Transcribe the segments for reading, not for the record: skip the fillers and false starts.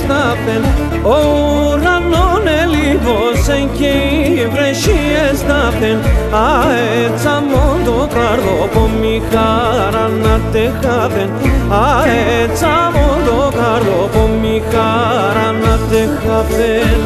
τάφεν, ο ουρανόν ελίβωσεν και οι βρεσίες τάφεν, αέτσα μόν το καρδόπο μη χαρά να τεχάφεν, αέτσα μόν το καρδόπο μη χαρά να τεχάφεν.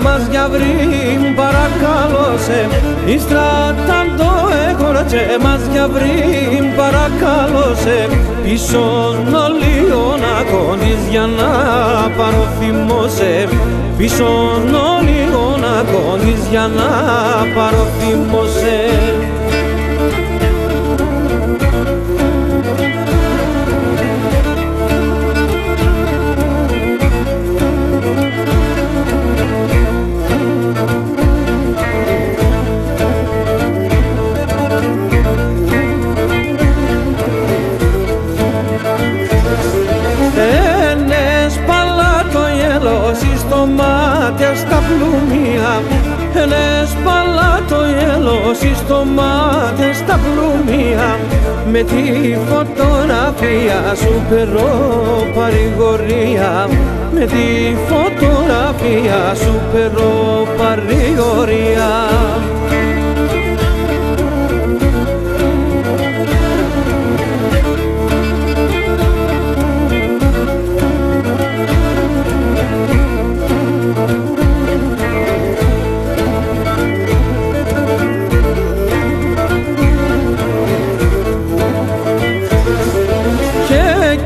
Μας γιαβρήν παρακάλωσε, ύστραταν το έγορτσε μας γιαβρήν παρακάλωσε, πίσον όλοι ονακόνης για να παροθυμώσε, πίσον όλοι ονακόνης για να παροθυμώσε. Στο μάτι στα πλούμια, σπαλά το γέλος στο μάτι στα πλούμια, με τη φωτογραφία σου περώ παρηγορία, με τη φωτογραφία σου περώ παρηγορία.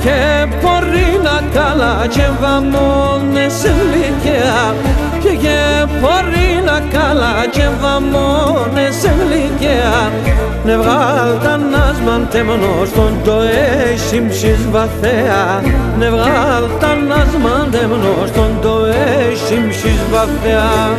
Και μπορεί να καλά και βαμώνες γλυκιά, και μπορεί να καλά και βαμώνες γλυκιά, ναι βγάλ' τα νάσμαν τέμνος τον το έσυμψης βαθέα, ναι βγάλ' τα νάσμαν τέμνος τον το έσυμψης βαθέα.